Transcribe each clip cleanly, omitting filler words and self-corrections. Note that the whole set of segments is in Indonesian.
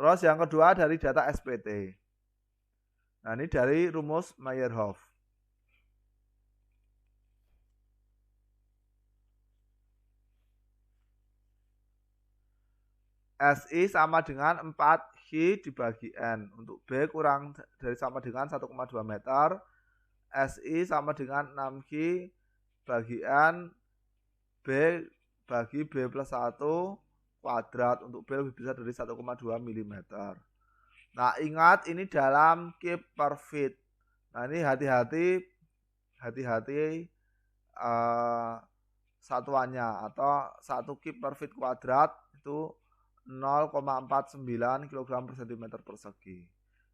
Terus yang kedua dari data SPT. Nah, ini dari rumus Meyerhof. SI sama dengan 4Q dibagi N. Untuk B kurang dari sama dengan 1,2 meter. SI sama dengan 6Q bagi N. B bagi B plus 1 kuadrat. Untuk B lebih besar dari 1,2 mm. Nah, ingat ini dalam kip per feet. Nah, ini hati-hati satuannya, atau 1 kip per feet kuadrat itu 0,49 kg per cm persegi.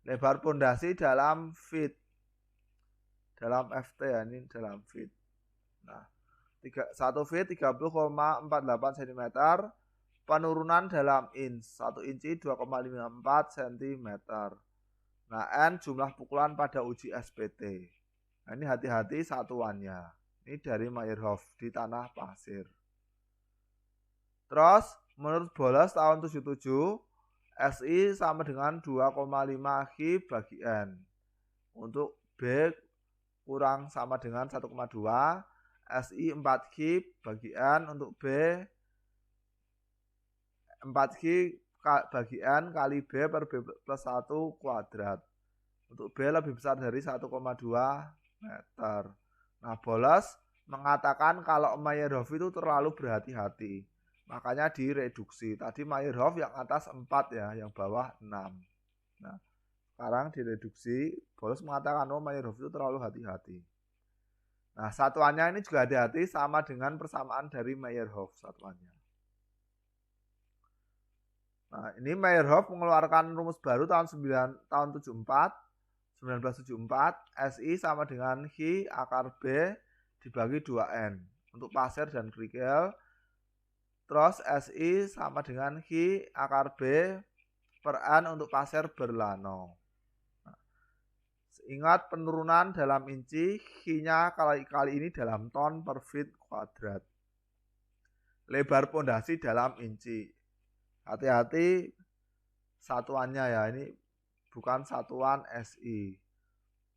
Lebar pondasi dalam feet, dalam FT ya, ini dalam feet. Nah, 1 feet 30,48 cm. Penurunan dalam inch, 1 inci 2,54 cm. Nah, N jumlah pukulan pada uji SPT. Nah, ini hati-hati satuannya. Ini dari Meyerhof di tanah pasir. Terus menurut Boles tahun 77, SI sama dengan 2,5 Q bagi N. Untuk B kurang sama dengan 1,2, SI 4 Q bagi N. Untuk B 4 Q bagi N kali B per B plus 1 kuadrat. Untuk B lebih besar dari 1,2 meter. Nah, Boles mengatakan kalau Meyerhof itu terlalu berhati-hati. Makanya direduksi. Tadi Meyerhof yang atas 4 ya, yang bawah 6. Nah, sekarang direduksi. Boles mengatakan Meyerhof itu terlalu hati-hati. Nah, satuannya ini juga hati-hati sama dengan persamaan dari Meyerhof satuannya. Nah, ini Meyerhof mengeluarkan rumus baru tahun 1974. SI sama dengan Q akar B dibagi 2N. Untuk pasir dan kerikil. Terus SI sama dengan Q akar B per N untuk pasir berlano. Nah, ingat penurunan dalam inci, Q-nya kali ini dalam ton per feet kuadrat. Lebar pondasi dalam inci. Hati-hati satuannya ya, ini bukan satuan SI.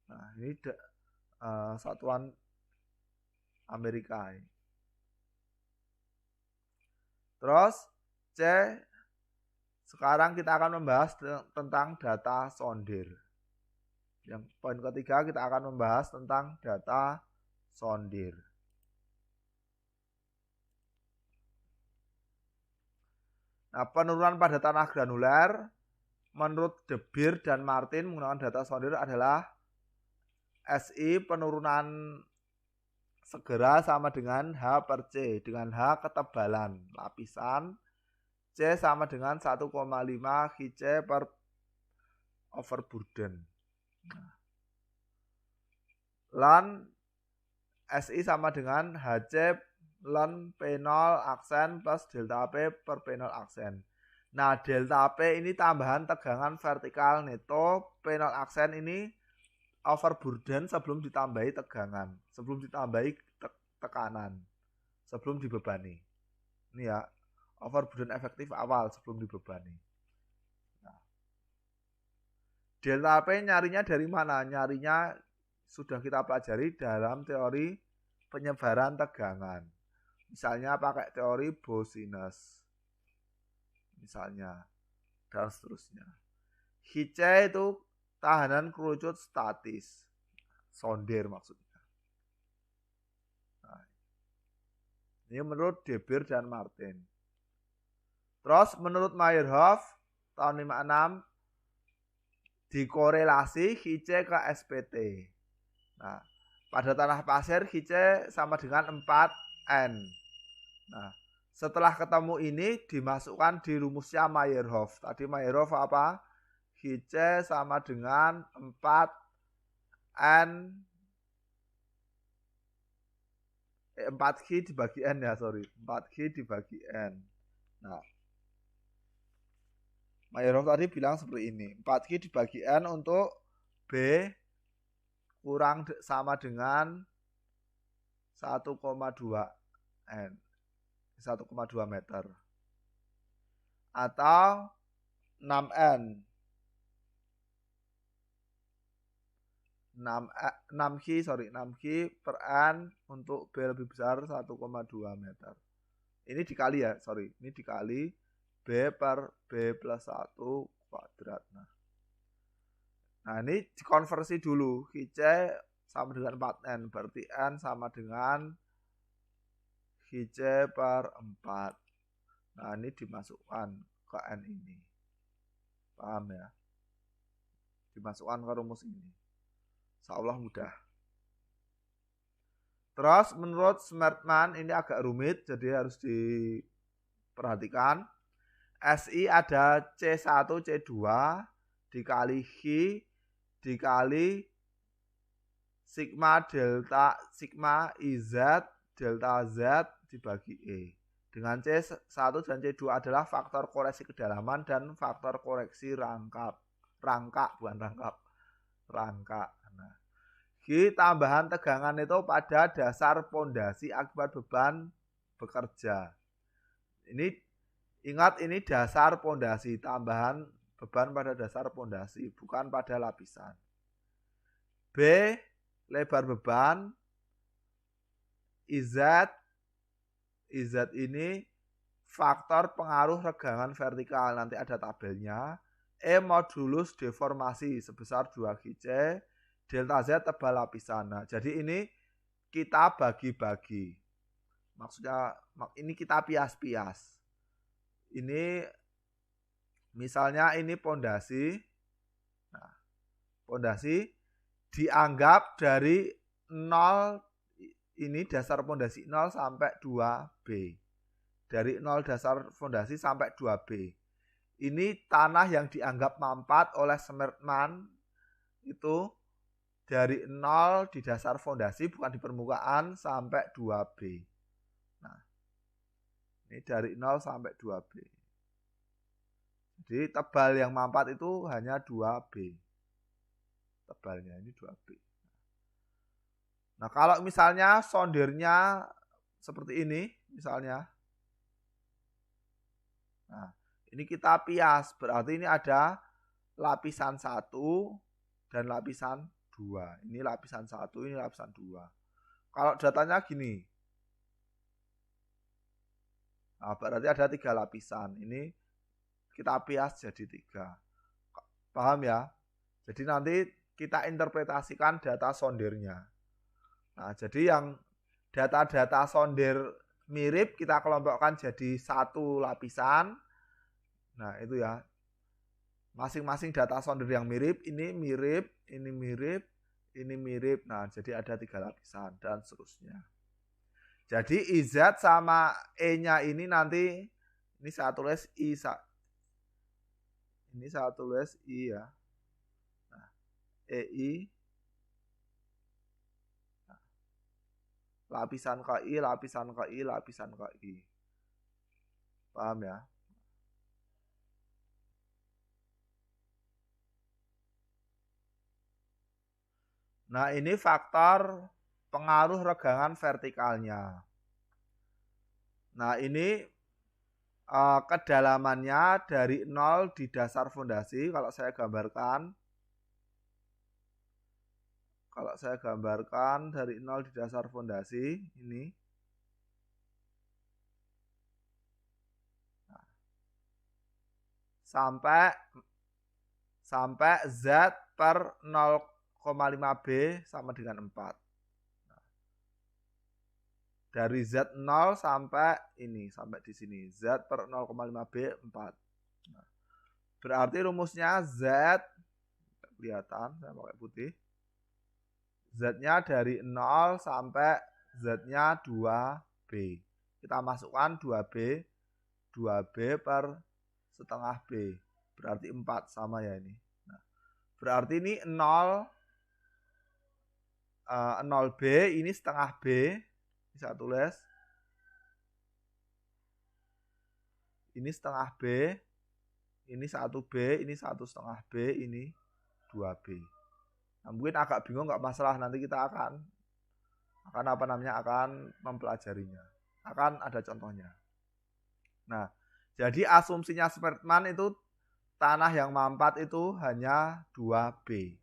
Nah, ini satuan Amerika ini. Terus C, sekarang kita akan membahas tentang data sondir. Yang poin ketiga kita akan membahas tentang data sondir. Nah, penurunan pada tanah granuler menurut De Beer dan Martin menggunakan data sondir adalah SI penurunan segera sama dengan H per C dengan H ketebalan lapisan, C sama dengan 1,5 Qc per overburden. Lan SI sama dengan HC ln P0 aksen plus delta P per P0 aksen. Nah, delta P ini tambahan tegangan vertikal neto, P0 aksen ini overburden sebelum ditambahi tegangan, sebelum ditambahi tekanan, sebelum dibebani. Ini ya, overburden efektif awal sebelum dibebani. Nah, delta P nyarinya dari mana? Nyarinya sudah kita pelajari dalam teori penyebaran tegangan. Misalnya pakai teori Bose-Sinus. Misalnya, dan seterusnya. Hc itu tahanan kerucut statis. Sondir maksudnya. Nah, ini menurut De Beer dan Martin. Terus menurut Meyerhof tahun 56 dikorelasi Hc ke SPT. Nah, pada tanah pasir Hc sama dengan 4N. Nah, setelah ketemu ini dimasukkan di rumusnya Meyerhof. Tadi Meyerhof apa? Hc sama dengan 4N 4Q dibagi N ya, 4Q dibagi N. Nah, Meyerhof tadi bilang seperti ini. 4Q dibagi N untuk B kurang sama dengan 1,2 N. 1,2 meter. Atau 6N 6Q per N untuk B lebih besar 1,2 meter. Ini dikali ya, ini dikali B per B plus 1 kuadrat. Nah ini dikonversi dulu, QC sama dengan 4N, berarti N sama dengan QC per 4. Nah ini dimasukkan ke N ini. Paham ya? Dimasukkan ke rumus ini. Insyaallah mudah. Terus menurut Smartman ini agak rumit, jadi harus diperhatikan. SI ada C1, C2 dikali Q dikali sigma IZ delta Z dibagi E. Dengan C1 dan C2 adalah faktor koreksi kedalaman dan faktor koreksi rangkap. Rangka. Nah, Q tambahan tegangan itu pada dasar pondasi akibat beban bekerja. Ini ingat, ini dasar pondasi, tambahan beban pada dasar pondasi, bukan pada lapisan. B, lebar beban. IZ ini faktor pengaruh regangan vertikal, nanti ada tabelnya. E, modulus deformasi sebesar 2 GC, delta Z tebal lapisan. Nah, jadi ini kita bagi-bagi. Maksudnya ini kita pias-pias. Ini misalnya ini pondasi. Nah, pondasi dianggap dari 0, ini dasar pondasi 0 sampai 2B. Dari 0 dasar pondasi sampai 2B. Ini tanah yang dianggap mampat oleh Smartman itu dari 0 di dasar fondasi, bukan di permukaan, sampai 2B. Nah, ini dari 0 sampai 2B. Jadi tebal yang mampat itu hanya 2B. Tebalnya ini 2B. Nah, kalau misalnya sondirnya seperti ini, misalnya. Nah, ini kita pias, berarti ini ada lapisan 1 dan lapisan 2. Ini lapisan 1, ini lapisan 2. Kalau datanya gini. Nah, berarti ada 3 lapisan. Ini kita pias jadi 3. Paham ya? Jadi nanti kita interpretasikan data sondirnya. Nah, jadi yang data-data sondir mirip kita kelompokkan jadi 1 lapisan. Nah, itu ya. Masing-masing data sondir yang mirip, ini mirip, ini mirip, ini mirip. Nah, jadi ada 3 lapisan dan seterusnya. Jadi IZ sama E-nya ini nanti, ini saya tulis I, ini saya tulis I ya. Nah, EI, nah, lapisan KI, lapisan KI, lapisan KI. Paham ya? Nah, ini faktor pengaruh regangan vertikalnya. Nah, ini kedalamannya dari 0 di dasar fondasi. Kalau saya gambarkan dari 0 di dasar fondasi ini. Nah, sampai Z per 0,5B sama dengan 4. Nah, dari Z0 sampai ini, sampai di sini. Z per 0,5B 4. Nah, berarti rumusnya Z, kelihatan, saya pakai putih. Z-nya dari 0 sampai Z-nya 2B. Kita masukkan 2B per setengah B. Berarti 4 sama ya ini. Nah, berarti ini 0B, ini setengah B. Bisa tulis. Ini setengah B. Ini 1B, ini 1,5B, ini 2B. Nah, mungkin agak bingung, nggak masalah, nanti kita akan mempelajarinya. Akan ada contohnya. Nah, jadi asumsinya Smartman itu tanah yang mampat itu hanya 2B.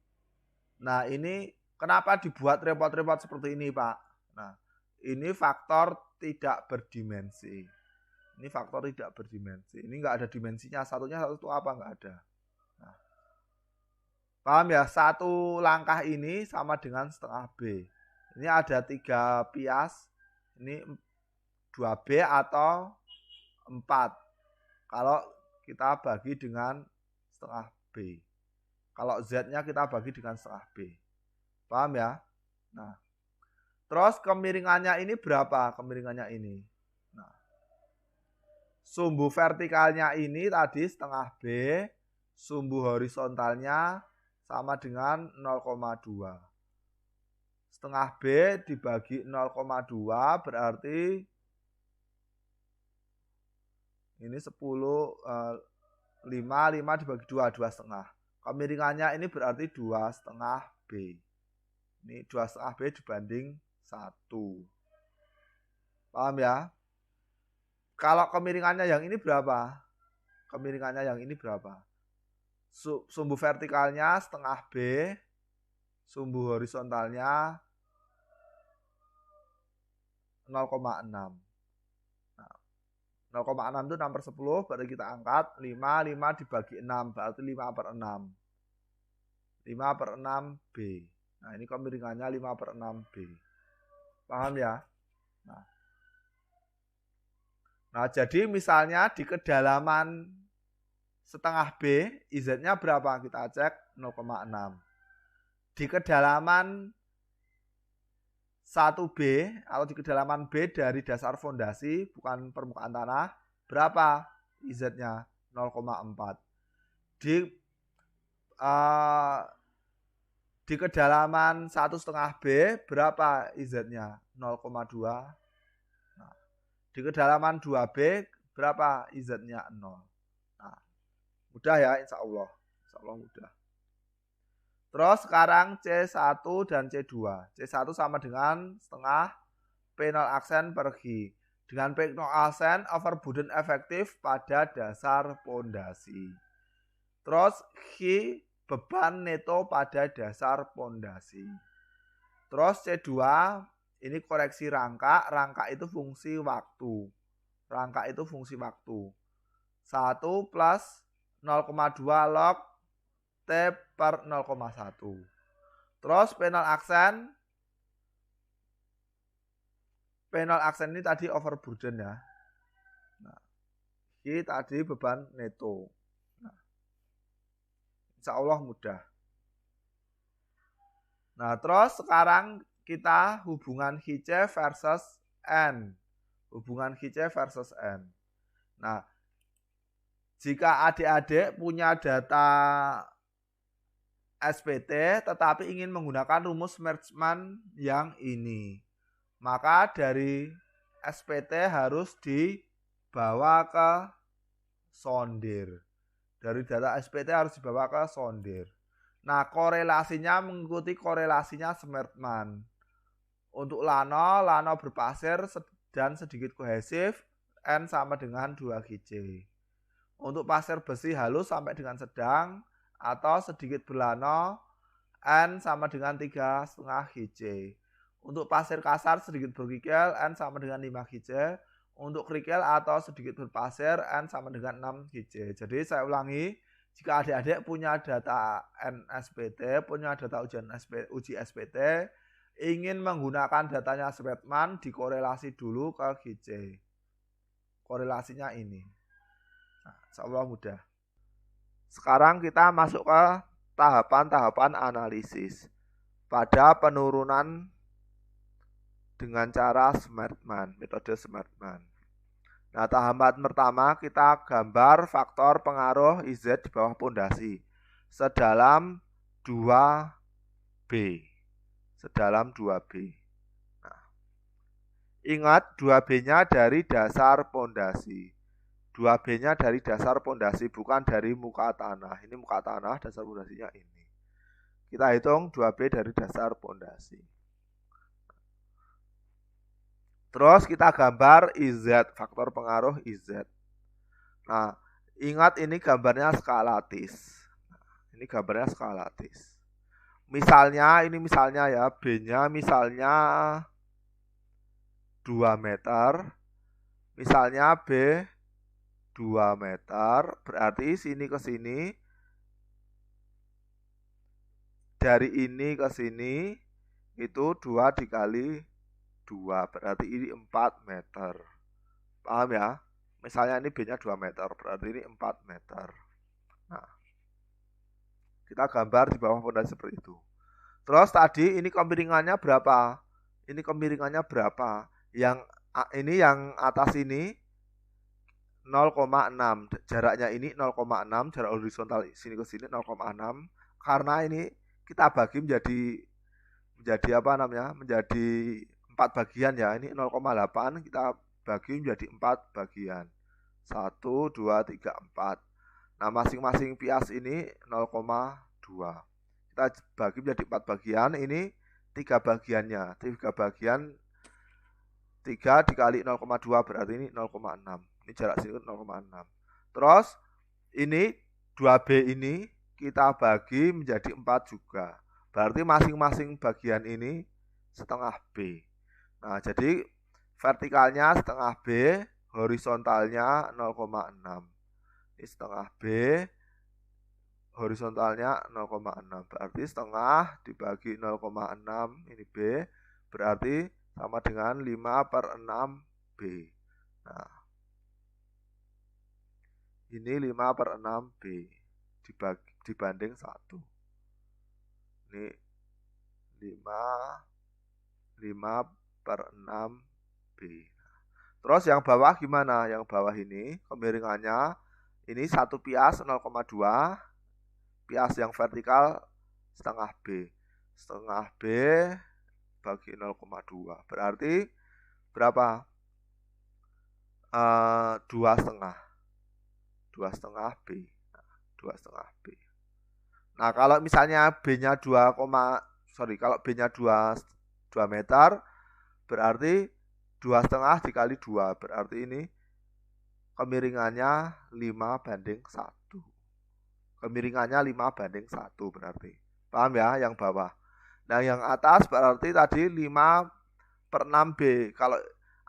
Nah, ini kenapa dibuat repot-repot seperti ini, Pak? Nah, ini faktor tidak berdimensi. Ini faktor tidak berdimensi. Ini enggak ada dimensinya. Satunya satu itu apa? Enggak ada. Nah, paham ya? Satu langkah ini sama dengan setengah B. Ini ada 3 pias. Ini 2B atau 4. Kalau kita bagi dengan setengah B. Kalau Z-nya kita bagi dengan setengah B. Paham ya? Nah, terus kemiringannya ini berapa? Kemiringannya ini. Nah, sumbu vertikalnya ini tadi setengah B. Sumbu horizontalnya sama dengan 0,2. Setengah B dibagi 0,2 berarti ini 10, 5 dibagi 2, 2,5. Kemiringannya ini berarti 2,5 B. Ini 2,5 B dibanding 1. Paham ya? Kalau kemiringannya yang ini berapa? Kemiringannya yang ini berapa? Sumbu vertikalnya setengah B. Sumbu horizontalnya 0,6. 0,6 itu 6/10, berarti kita angkat 5 dibagi 6, berarti 5/6. 5/6 B. Nah, ini kemiringannya 5/6 B. Paham ya? Nah, jadi misalnya di kedalaman setengah B, IZ-nya berapa? Kita cek 0,6. Di kedalaman 1B atau di kedalaman B dari dasar fondasi, bukan permukaan tanah, berapa IZ-nya? 0,4. Di kedalaman 1,5 B berapa IZ-nya? 0,2. Nah, di kedalaman 2B berapa IZ-nya? 0. Nah, mudah ya, insya Allah mudah. Terus sekarang C1 dan C2. C1 sama dengan setengah P0 aksen per G. Dengan P0 aksen overburden efektif pada dasar pondasi. Terus G beban neto pada dasar pondasi. Terus C2 ini koreksi rangka. Rangka itu fungsi waktu. 1 plus 0,2 log T per 0,1. Terus P0 aksen ini tadi overburden ya. Nah, ini tadi beban neto. Nah, insya Allah mudah. Nah, terus sekarang kita hubungan HC versus N. Nah, jika adik-adik punya data SPT tetapi ingin menggunakan rumus Merchant yang ini, maka dari SPT harus dibawa ke sondir. Dari data SPT harus dibawa ke sondir. Nah, korelasinya mengikuti korelasinya Merchant. Untuk lano berpasir dan sedikit kohesif, N sama dengan 2 GC. Untuk pasir besi halus sampai dengan sedang atau sedikit berlano, N sama dengan 3,5 GC. Untuk pasir kasar sedikit berkikil, N sama dengan 5 GC. Untuk kerikil atau sedikit berpasir, N sama dengan 6 GC. Jadi saya ulangi, jika adik-adik punya data NSPT, punya data uji SPT, ingin menggunakan datanya Sweatman, dikorelasi dulu ke GC. Korelasinya ini. Nah, insya Allah mudah. Sekarang kita masuk ke tahapan-tahapan analisis pada penurunan dengan cara Smartman, metode Smartman. Nah, tahapan pertama kita gambar faktor pengaruh IZ di bawah pondasi sedalam 2B. Nah, ingat 2B-nya dari dasar pondasi. 2B-nya dari dasar pondasi, bukan dari muka tanah. Ini muka tanah, dasar pondasinya ini. Kita hitung 2B dari dasar pondasi. Terus kita gambar IZ, faktor pengaruh IZ. Nah, Ingat ini gambarnya skala lattice. Ini gambarnya skala lattice. Misalnya ya, B-nya misalnya 2 meter. Misalnya B 2 meter, berarti sini ke sini, dari ini ke sini, itu 2 dikali 2, berarti ini 4 meter. Paham ya? Misalnya ini B-nya 2 meter, berarti ini 4 meter. Nah, kita gambar di bawah fondasi seperti itu. Terus tadi ini kemiringannya berapa? Ini kemiringannya berapa? Yang ini yang atas ini 0,6. Jaraknya ini 0,6, jarak horizontal sini ke sini 0,6. Karena ini kita bagi menjadi apa namanya? Menjadi 4 bagian ya. Ini 0,8 kita bagi menjadi 4 bagian. 1 2 3 4. Nah, masing-masing pias ini 0,2. Kita bagi menjadi 4 bagian, ini 3 bagiannya. 3 bagian 3 dikali 0,2 berarti ini 0,6. Ini jarak sini 0,6. Terus ini 2B ini kita bagi menjadi 4 juga. Berarti masing-masing bagian ini setengah B. Nah, jadi vertikalnya setengah B, horizontalnya 0,6. Ini setengah B, horizontalnya 0,6. Berarti setengah dibagi 0,6, ini B, berarti sama dengan 5/6 B. Nah, ini 5/6 B dibanding 1. Ini 5/6 B. Terus yang bawah gimana? Yang bawah ini kemiringannya ini satu pias 0,2, pias yang vertikal setengah B. Setengah B bagi 0,2. Berarti berapa? 2,5. 2,5 B. 2,5 B. Nah, kalau misalnya B-nya kalau B-nya 2 meter, berarti 2,5 dikali 2, berarti ini kemiringannya 5/1. Kemiringannya 5/1 berarti. Paham ya yang bawah? Nah, yang atas berarti tadi 5/6 B. Kalau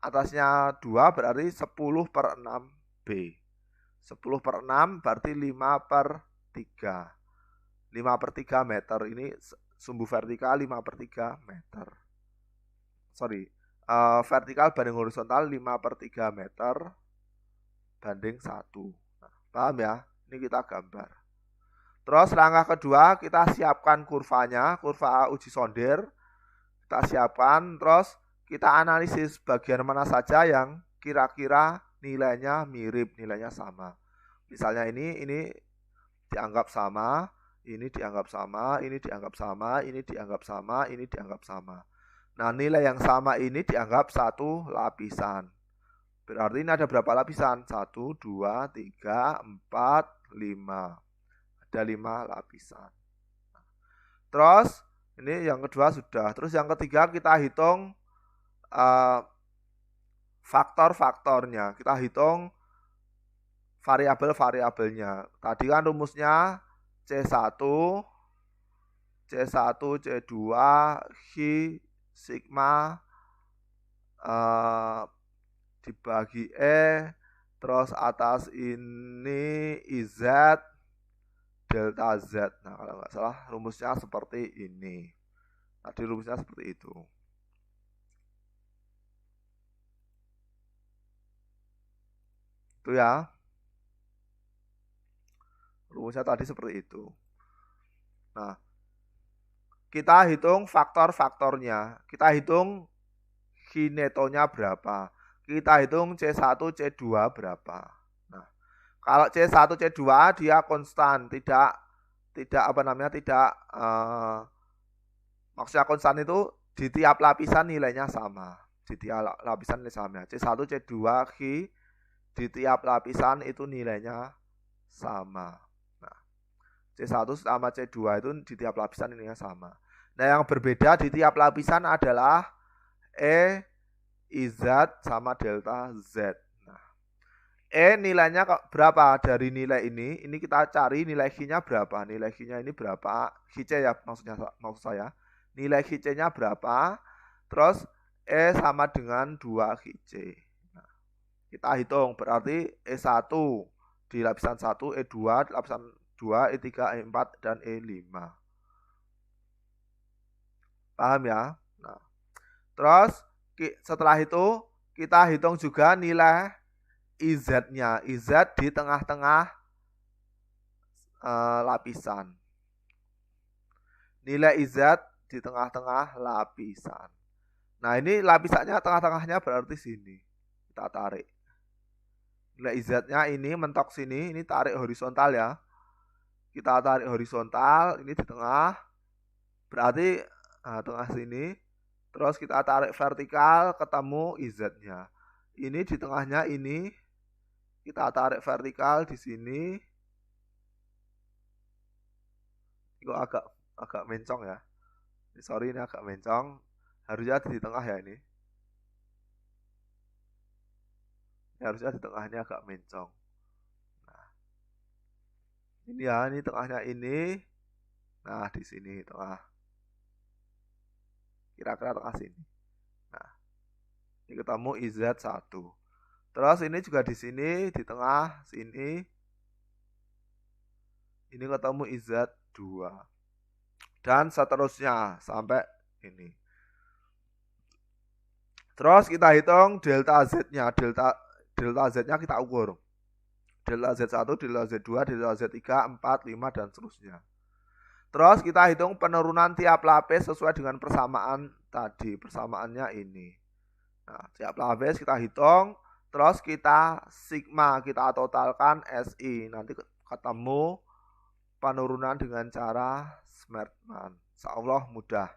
atasnya 2 berarti 10/6 B. 10/6 berarti 5/3. 5/3 meter. Ini sumbu vertikal 5/3 meter. Vertikal banding horizontal 5/3 meter banding 1. Nah, paham ya? Ini kita gambar. Terus langkah kedua kita siapkan kurvanya, kurva uji sondir. Kita siapkan, terus kita analisis bagian mana saja yang kira-kira nilainya mirip, nilainya sama. Misalnya ini dianggap sama, ini dianggap sama, ini dianggap sama, ini dianggap sama, ini dianggap sama. Nah, nilai yang sama ini dianggap satu lapisan. Berarti ini ada berapa lapisan? 1, 2, 3, 4, 5. Ada 5 lapisan. Terus ini yang kedua sudah. Terus yang ketiga kita hitung faktor-faktornya. Kita hitung variabel-variabelnya. Tadi kan rumusnya C1, C2, Hi, sigma dibagi E, terus atas ini IZ, delta Z. Nah, kalau nggak salah rumusnya seperti ini. Tadi rumusnya seperti itu. Itu ya. Rumusnya tadi seperti itu. Nah, kita hitung faktor-faktornya. Kita hitung Chi netonya berapa. Kita hitung C1, C2 berapa. Nah, kalau C1, C2 dia konstan, maksudnya konstan itu di tiap lapisan nilainya sama. Di tiap lapisan nilai sama. C1, C2 Chi di tiap lapisan itu nilainya sama. Nah, C1 sama C2 itu di tiap lapisan nilainya sama. Nah, yang berbeda di tiap lapisan adalah E, IZ sama delta Z. Nah, nilainya berapa dari nilai ini kita cari nilai Q-nya berapa. Nilai Q-nya ini berapa? Q-C ya maksud saya. Nilai Q-C-nya berapa? Terus sama dengan 2 Q-C. Nah, kita hitung berarti E1 di lapisan 1, E2 di lapisan 2, E3, E4 dan E5. Paham ya? Nah, terus setelah itu kita hitung juga nilai IZ-nya. IZ di tengah-tengah lapisan. Nilai IZ di tengah-tengah lapisan. Nah, ini lapisannya tengah-tengahnya berarti sini. Kita tarik. Nilai IZ-nya ini mentok sini, ini tarik horizontal ya. Kita tarik horizontal, ini di tengah. Berarti tengah sini. Terus kita tarik vertikal, ketemu IZ-nya. Ini di tengahnya ini. Kita tarik vertikal di sini. Ini agak mencong ya. Sorry, ini agak mencong. Harusnya di tengah ya ini. Harusnya di tengahnya agak mencong. Nah, ini ya, ini tengahnya ini. Nah, di sini tengah. Kira-kira tengah sini. Nah, ini ketemu IZ1. Terus ini juga di sini, di tengah sini. Ini ketemu IZ2. Dan seterusnya sampai ini. Terus kita hitung delta Z-nya. Delta Z-nya kita ukur. Delta Z1, delta Z2, delta Z3, 4, 5, dan seterusnya. Terus kita hitung penurunan tiap lapis sesuai dengan persamaan tadi. Persamaannya ini. Nah, tiap lapis kita hitung. Terus kita sigma, kita totalkan SI. Nanti ketemu penurunan dengan cara Smartman. Insyaallah mudah.